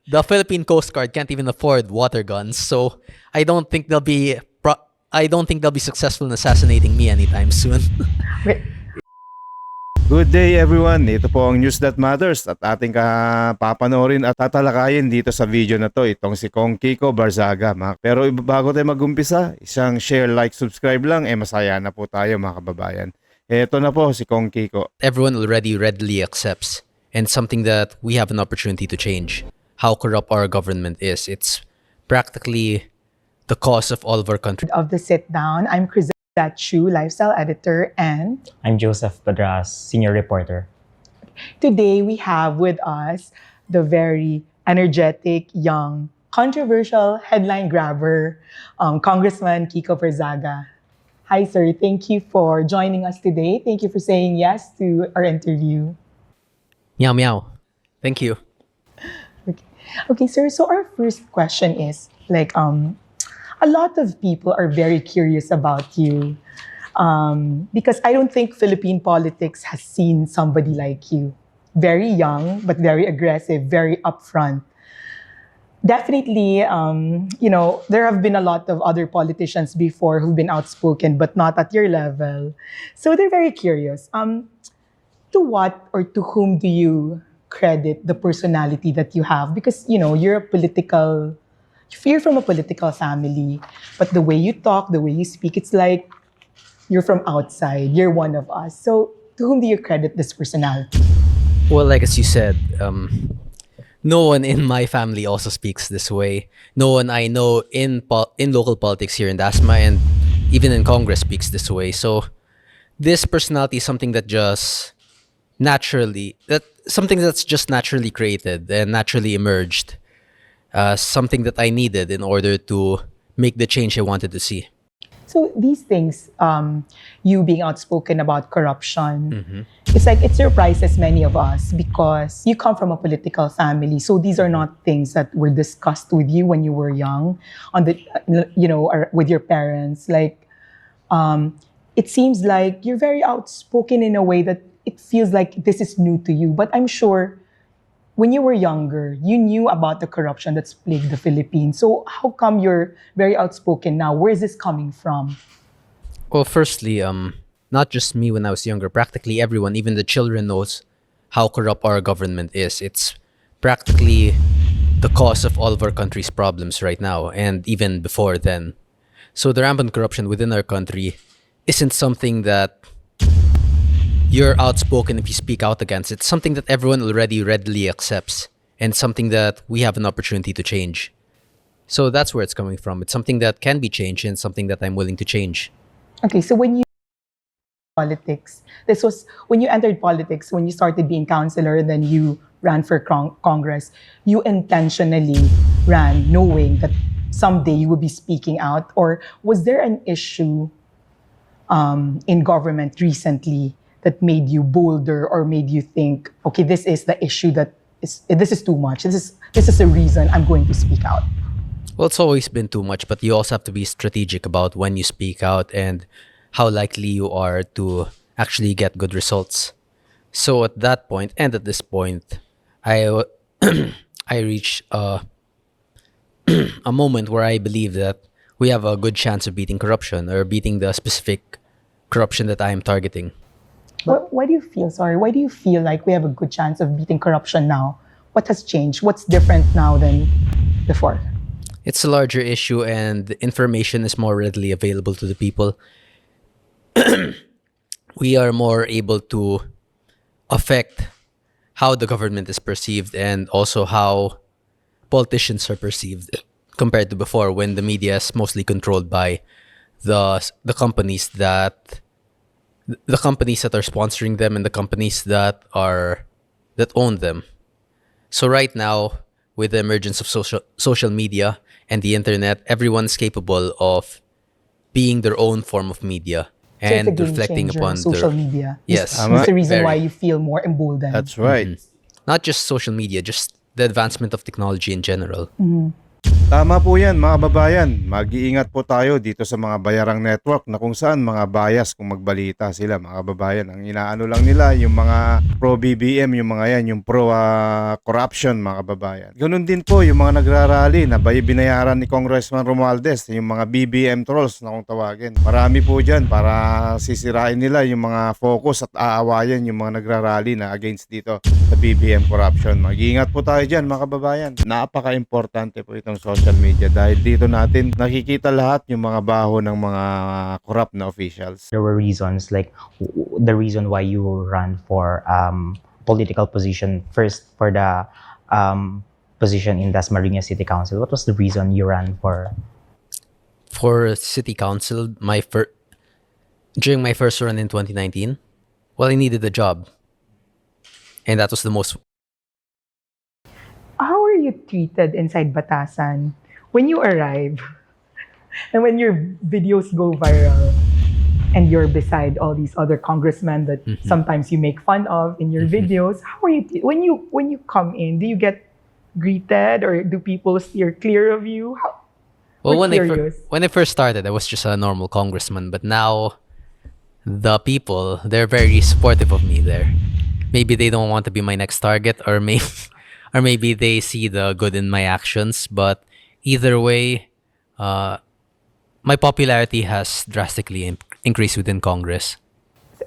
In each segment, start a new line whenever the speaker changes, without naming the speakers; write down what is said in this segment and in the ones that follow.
the Philippine Coast Guard can't even afford water guns, so I don't think they'll be successful in assassinating me anytime soon.
Wait,
Good day everyone, ito po ang News That Matters at ating papanoorin at tatalakayin dito sa video na to itong si Cong Kiko Barzaga. Pero bago tayo mag-umpisa, isang share, like, subscribe lang, masaya na po tayo mga kababayan. Ito na po si Cong Kiko.
Everyone already readily accepts, and something that we have an opportunity to change, how corrupt our government is. It's practically the cause of all of our country.
of the sit down, I'm Chris Chu, lifestyle editor, and
I'm Joseph Padras, senior reporter.
today we have with us the very energetic, young, controversial headline grabber, Congressman Kiko Barzaga. Hi, sir. Thank you for joining us today. Thank you for saying yes to our interview.
Meow meow. Thank you.
Okay, sir. So our first question is a lot of people are very curious about you because I don't think Philippine politics has seen somebody like you. Very young, but very aggressive, very upfront. Definitely, there have been a lot of other politicians before who've been outspoken, but not at your level. So they're very curious. To what or to whom do you credit the personality that you have? Because, you're from a political family, but the way you talk, the way you speak, it's like you're from outside. You're one of us. So to whom do you credit this personality?
Well, like as you said, no one in my family also speaks this way. No one I know in local politics here in Dasma and even in Congress speaks this way. So this personality is something that's just naturally created and naturally emerged. Something that I needed in order to make the change I wanted to see.
So these things, you being outspoken about corruption, it's like it surprises many of us because you come from a political family. So these are not things that were discussed with you when you were young, or with your parents. It seems like you're very outspoken in a way that it feels like this is new to you. But I'm sure when you were younger, you knew about the corruption that's plagued the Philippines. So how come you're very outspoken now? Where is this coming from?
Well, firstly, not just me when I was younger, practically everyone, even the children, knows how corrupt our government is. It's practically the cause of all of our country's problems right now, and even before then. So the rampant corruption within our country isn't something that you're outspoken if you speak out against. It's something that everyone already readily accepts, and something that we have an opportunity to change. So that's where it's coming from. It's something that can be changed and something that I'm willing to change.
Okay, so when you politics, this was when you entered politics, when you started being councilor, then you ran for Congress, you intentionally ran knowing that someday you will be speaking out? Or was there an issue in government recently that made you bolder or made you think, okay, this is the issue this is too much. This is the reason I'm going to speak out?
Well, it's always been too much, but you also have to be strategic about when you speak out and how likely you are to actually get good results. So at that point, and at this point, I reached a moment where I believe that we have a good chance of beating corruption or beating the specific corruption that I am targeting.
Why do you feel like we have a good chance of beating corruption now? What has changed? What's different now than before?
It's a larger issue and the information is more readily available to the people. We are more able to affect how the government is perceived and also how politicians are perceived compared to before, when the media is mostly controlled by the companies that are sponsoring them and the companies that own them. So right now, with the emergence of social media and the internet, everyone's capable of being their own form of media
So it's a
and
game
reflecting
changer,
upon
social media.
Yes,
It's the reason
very.
why you feel more emboldened.
That's right.
Not just social media, just the advancement of technology in general.
Tama po yan mga kababayan. Mag-iingat po tayo dito sa mga bayarang network na kung saan mga bias kung magbalita sila mga kababayan. Ang inaano lang nila yung mga pro-BBM, yung mga yan, yung pro-corruption mga kababayan. Ganun din po yung mga nagrarally na binayaran ni Congressman Romualdez, yung mga BBM trolls na kung tawagin. Marami po dyan para sisirain nila yung mga focus at aawayan yung mga nagrarally na against dito sa BBM corruption. Mag-iingat po tayo dyan mga kababayan. Napaka-importante po itong social media dahil dito natin nakikita lahat yung mga baho ng mga corrupt na officials.
There were reasons like the reason why you ran for political position first for the position in Dasmariñas City Council. What was the reason you ran for?
For city council, during my first run in 2019, well, I needed a job. And that was the most.
How are you treated inside Batasan when you arrive and when your videos go viral and you're beside all these other congressmen that sometimes you make fun of in your videos? How are you when you come in? Do you get greeted or do people steer clear of you?
Well,
We're
when
curious.
when I first started, I was just a normal congressman, but now the people, they're very supportive of me there. Maybe they don't want to be my next target, or maybe they see the good in my actions, but either way, my popularity has drastically increased within Congress.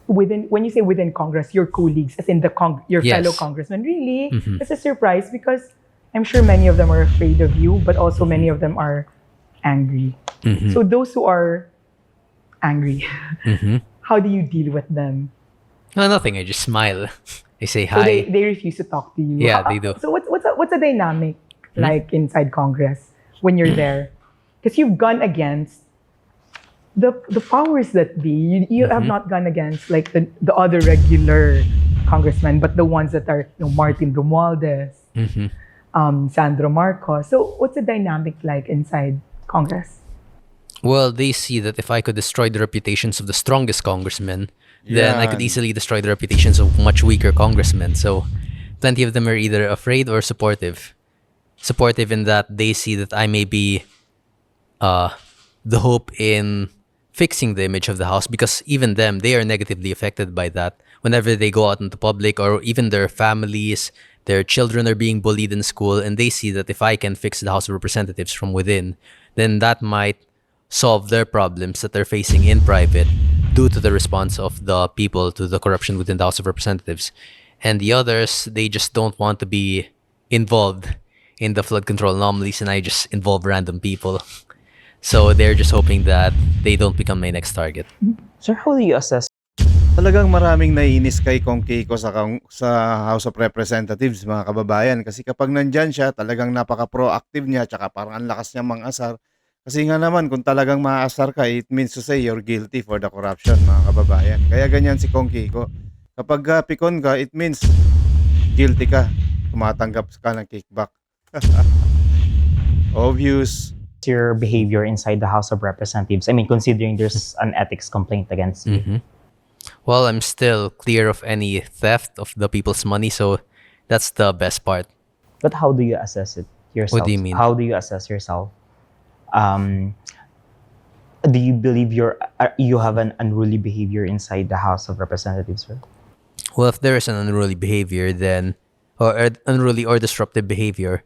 When you say within Congress, your colleagues, as in your
Yes.
fellow congressmen, really? It's a surprise because I'm sure many of them are afraid of you, but also many of them are angry. So those who are angry, how do you deal with them?
No, nothing. I just smile. I say
So
hi.
they refuse to talk to you.
Yeah, they do.
So what's the dynamic like inside Congress when you're there? Because you've gone against the powers that be. You have not gone against like the other regular congressmen, but the ones that are Martin Romualdez, Sandro Marcos. So what's the dynamic like inside Congress?
Well, they see that if I could destroy the reputations of the strongest congressmen, then I could
Yan.
easily destroy the reputations of much weaker congressmen. So, plenty of them are either afraid or supportive. Supportive in that they see that I may be the hope in fixing the image of the House, because even them, they are negatively affected by that. Whenever they go out into public, or even their families, their children are being bullied in school, and they see that if I can fix the House of Representatives from within, then that might solve their problems that they're facing in private due to the response of the people to the corruption within the House of Representatives. And the others, they just don't want to be involved in the flood control anomalies, and I just involve random people. So they're just hoping that they don't become my next target.
Sir, how do you assess
Talagang maraming naiinis kay Kong Kiko sa House of Representatives mga kababayan kasi kapag nandyan siya talagang napaka-proactive niya tsaka parang ang lakas niya mang-asar. Kasi nga naman kung talagang maaasar ka, it means to say you're guilty for the corruption mga kababayan. Kaya ganyan si Kong Kiko. Kapag pikon ka, it means guilty ka. Tumatanggap ka ng kickback. Obvious.
your behavior inside the House of Representatives? I mean, considering there's an ethics complaint against you.
Well, I'm still clear of any theft of the people's money, so that's the best part.
But how do you assess it yourself?
What do you mean?
How do you assess yourself? Do you believe you have an unruly behavior inside the House of Representatives, sir?
Well, if there is an unruly behavior, then, or unruly or disruptive behavior,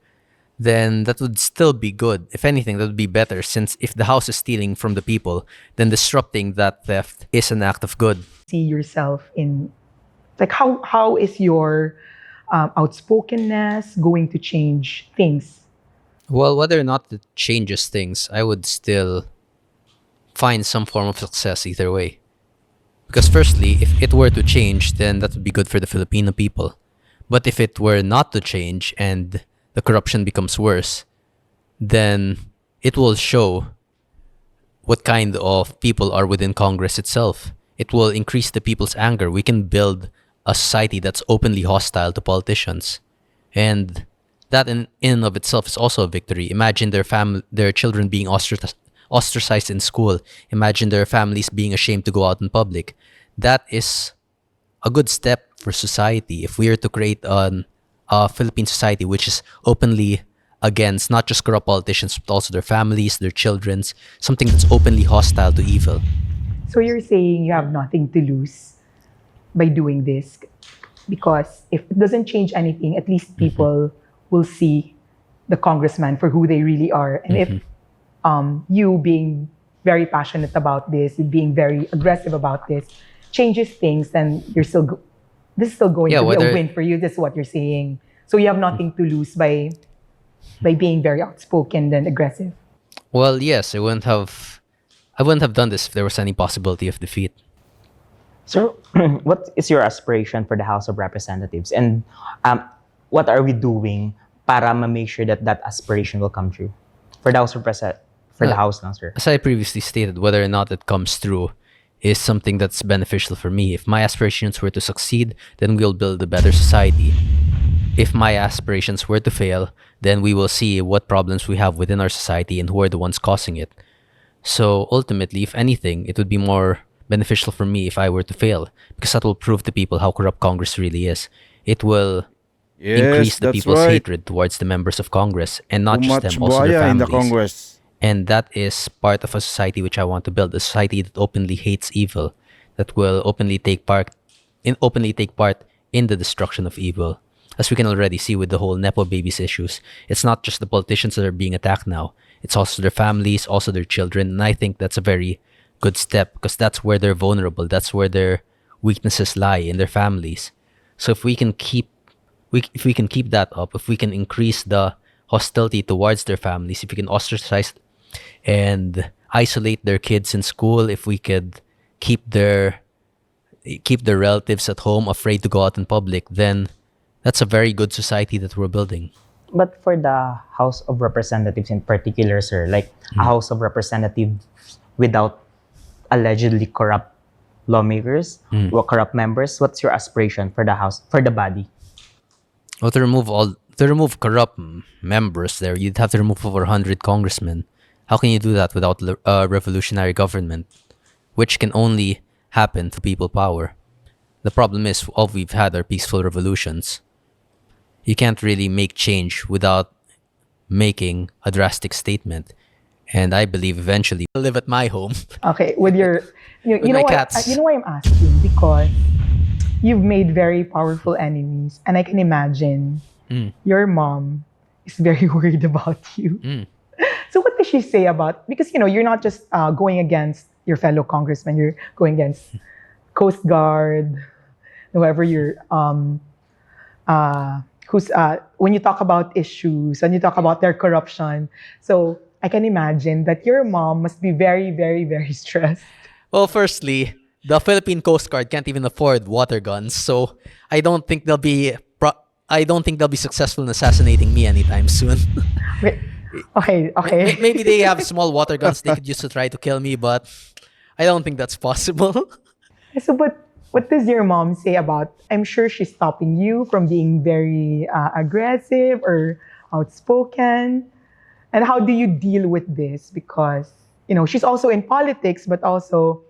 then that would still be good. If anything, that would be better, since if the House is stealing from the people, then disrupting that theft is an act of good.
See yourself in, like, how is your outspokenness going to change things?
Well, whether or not it changes things, I would still find some form of success either way. Because firstly, if it were to change, then that would be good for the Filipino people. But if it were not to change and the corruption becomes worse, then it will show what kind of people are within Congress itself. It will increase the people's anger. We can build a society that's openly hostile to politicians. And that in and of itself is also a victory. Imagine their children being ostracized in school. Imagine their families being ashamed to go out in public. That is a good step for society. If we are to create a Philippine society which is openly against not just corrupt politicians, but also their families, their children's, something that's openly hostile to evil.
So you're saying you have nothing to lose by doing this because if it doesn't change anything, at least people will see the congressman for who they really are. And if you being very passionate about this, being very aggressive about this, changes things, then you're still this is still going to be a win for you. That's what you're saying. So you have nothing to lose by being very outspoken and aggressive.
Well, yes, I wouldn't have done this if there was any possibility of defeat.
So, what is your aspiration for the House of Representatives, and what are we doing para make sure that that aspiration will come true for the House of the House, lang, sir?
As I previously stated, whether or not it comes through is something that's beneficial for me. If my aspirations were to succeed, then we'll build a better society. If my aspirations were to fail, then we will see what problems we have within our society and who are the ones causing it. So ultimately, if anything, it would be more beneficial for me if I were to fail, because that will prove to people how corrupt Congress really is. It will increase the people's hatred towards the members of Congress, and not just them, also their
in the
families.
Congress.
And that is part of a society which I want to build, a society that openly hates evil, that will openly take part in the destruction of evil. As we can already see with the whole Nepo babies issues, it's not just the politicians that are being attacked now. It's also their families, also their children. And I think that's a very good step, because that's where they're vulnerable. That's where their weaknesses lie, in their families. So if we can keep that up, if we can increase the hostility towards their families, if we can ostracize and isolate their kids in school, if we could keep their relatives at home afraid to go out in public, then that's a very good society that we're building.
But for the House of Representatives in particular, sir, like a House of Representatives without allegedly corrupt lawmakers or corrupt members, what's your aspiration for the House, for the body?
Well, to remove corrupt members there, you'd have to remove over 100 congressmen. How can you do that without a revolutionary government, which can only happen through people power? The problem is, all we've had are peaceful revolutions. You can't really make change without making a drastic statement. And I believe eventually I'll live at my home.
Okay, with your, you know
my
why,
cats.
you know why I'm asking? Because you've made very powerful enemies, and I can imagine your mom is very worried about you. So what does she say about, because you're not just going against your fellow congressmen, you're going against Coast Guard, whoever you're when you talk about issues, when you talk about their corruption. So I can imagine that your mom must be very, very, very stressed.
Well, firstly, the Philippine Coast Guard can't even afford water guns, so I don't think they'll be successful in assassinating me anytime soon.
Wait, okay.
Maybe they have small water guns they could use to try to kill me, but I don't think that's possible.
So, but what does your mom say about, I'm sure she's stopping you from being very aggressive or outspoken. And how do you deal with this? Because, she's also in politics, but also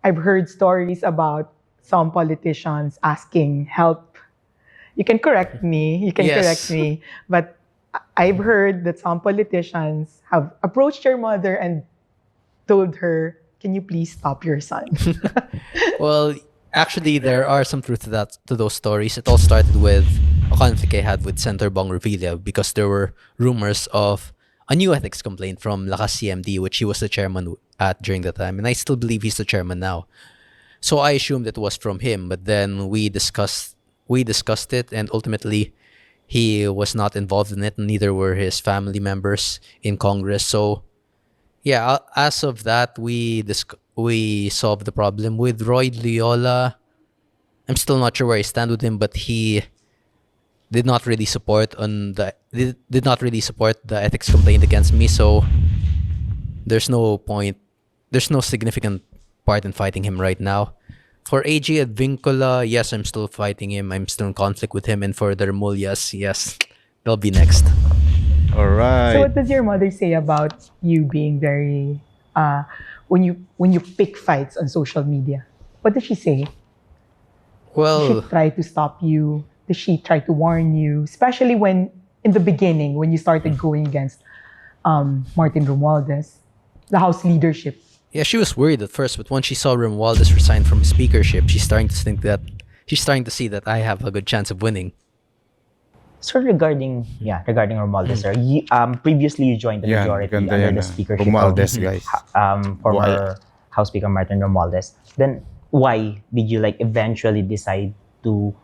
I've heard stories about some politicians asking help. You can correct me,
Yes.
but I've heard that some politicians have approached your mother and told her, can you please stop your son?
Well, actually, there are some truth to those stories. It all started with a conflict I had with Senator Bong Revilla, because there were rumors of a new ethics complaint from Lakas CMD, which he was the chairman at during the time, and I still believe he's the chairman now. So I assumed it was from him, but then we discussed it, and ultimately he was not involved in it, and neither were his family members in Congress. So yeah, as of that, we solved the problem. With Roy Loyola, I'm still not sure where I stand with him, but he did not really support the ethics complaint against me. So there's no significant part in fighting him right now. For AG Advincula, yes, I'm still fighting him. I'm still in conflict with him. And for the Remualdez, yes, they'll be next.
All right.
So what does your mother say about you being very, when you pick fights on social media? What does she say? Does
Well,
she try to stop you? Does she try to warn you? Especially when in the beginning when you started going against Martin Romualdez, the House leadership?
Yeah, she was worried at first, but once she saw Romualdez resign from his speakership, she's starting to see that I have a good chance of winning.
So regarding Romualdez, sir, previously you joined the
Yan,
majority
ganda
under
yan.
the speakership
Romualdez,
of
guys.
former House Speaker Martin Romualdez. Then why did you like eventually decide to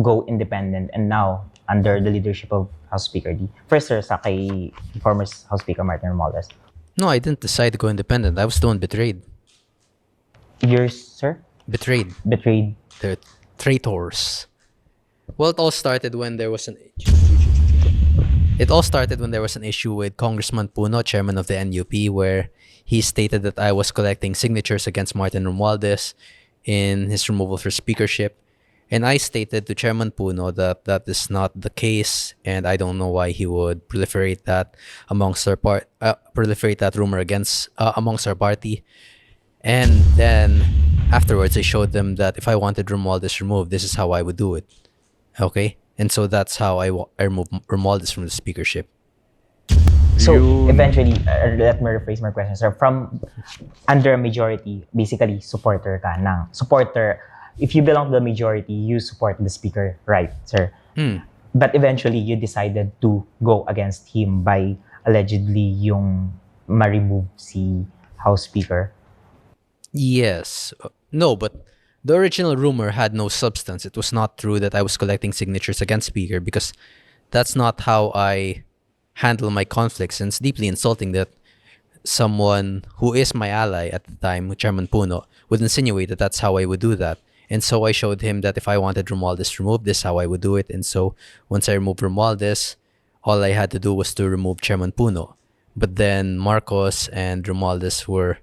go independent and now under the leadership of House Speaker D? First, sir, sa kay former House Speaker Martin Romualdez.
No, I didn't decide to go independent. I was the one betrayed.
Yours, sir?
Betrayed.
Betrayed.
The traitors. Well, it all started when there was an issue with Congressman Puno, chairman of the NUP, where he stated that I was collecting signatures against Martin Romualdez in his removal for speakership. And I stated to Chairman Puno that that is not the case, and I don't know why he would proliferate that rumor against amongst our party. And then afterwards, I showed them that if I wanted Romualdez removed, this is how I would do it. Okay, and so that's how I removed Romualdez from the speakership.
So
Yun.
eventually, let me rephrase my question, sir. From under a majority, basically supporter ka ng supporter. If you belong to the majority, you support the speaker, right, sir? But eventually, you decided to go against him by allegedly yung ma-remove si House Speaker.
Yes. No, but the original rumor had no substance. It was not true that I was collecting signatures against Speaker, because that's not how I handle my conflicts. And it's deeply insulting that someone who is my ally at the time, Chairman Puno, would insinuate that that's how I would do that. And so I showed him that if I wanted Romualdez removed, this is how I would do it. And so once I removed Romualdez, all I had to do was to remove Chairman Puno. But then Marcos and Romualdez were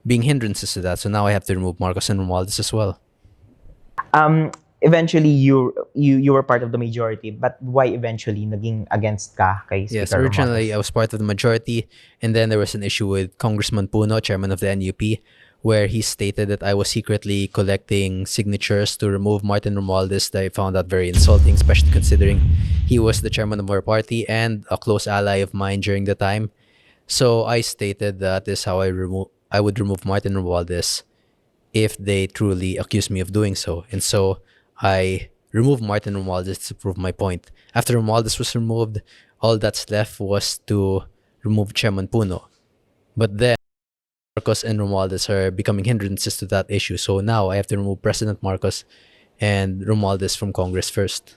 being hindrances to that. So now I have to remove Marcos and Romualdez as well.
Eventually, you were part of the majority, but why eventually naging against ka kay Speaker
Yes, originally I
Romualdez?
was part of the majority, and then there was an issue with Congressman Puno, chairman of the NUP, where he stated that I was secretly collecting signatures to remove Martin Romualdez. That I found that very insulting, especially considering he was the chairman of our party and a close ally of mine during the time. So I stated that this is how I would remove Martin Romualdez if they truly accused me of doing so. And so I removed Martin Romualdez to prove my point. After Romualdez was removed, all that's left was to remove Chairman Puno. But then Marcos and Romualdez are becoming hindrances to that issue. So now I have to remove President Marcos and Romualdez from Congress first.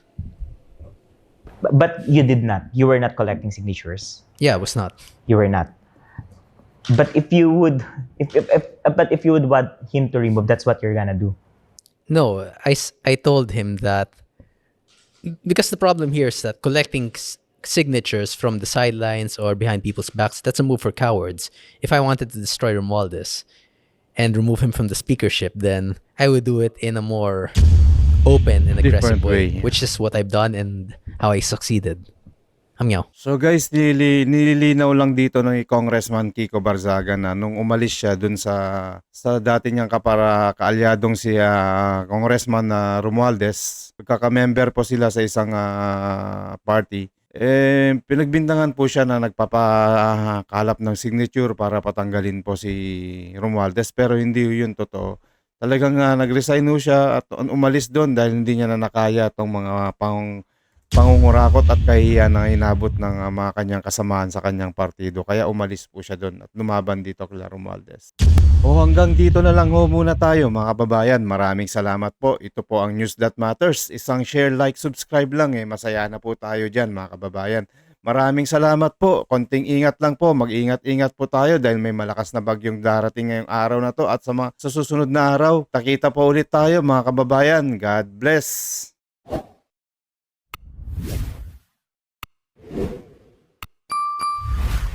But you did not. You were not collecting signatures.
Yeah, I was not.
You were not. But if you would, if you would want him to remove, that's what you're gonna do.
No, I told him that because the problem here is that collecting signatures from the sidelines or behind people's backs, that's a move for cowards. If I wanted to destroy Romualdez and remove him from the speakership, then I would do it in a more open and aggressive
Different way.
which is what I've done and how I succeeded. Hamyaw.
So guys, nililinaw lang dito ng Congressman Kiko Barzaga na nung umalis siya dun sa dati niyang kaalyadong si Congressman Romualdez, pagkaka-member po sila sa isang party, pinagbintangan po siya na nagpapakalap ng signature para patanggalin po si Romualdez, pero hindi yun totoo. Talagang nag-resign ho siya at umalis doon dahil hindi niya na nakaya itong mga pangungurakot at kahihiyan na inabot ng mga kanyang kasamahan sa kanyang partido. Kaya umalis po siya doon at lumaban dito kay Romualdez. O hanggang dito na lang ho muna tayo mga kababayan. Maraming salamat po. Ito po ang News That Matters. Isang share, like, subscribe lang masaya na po tayo dyan mga kababayan. Maraming salamat po. Konting ingat lang po. Mag-ingat-ingat po tayo dahil may malakas na bagyong darating ngayong araw na to at sa susunod na araw. Takita po ulit tayo mga kababayan. God bless.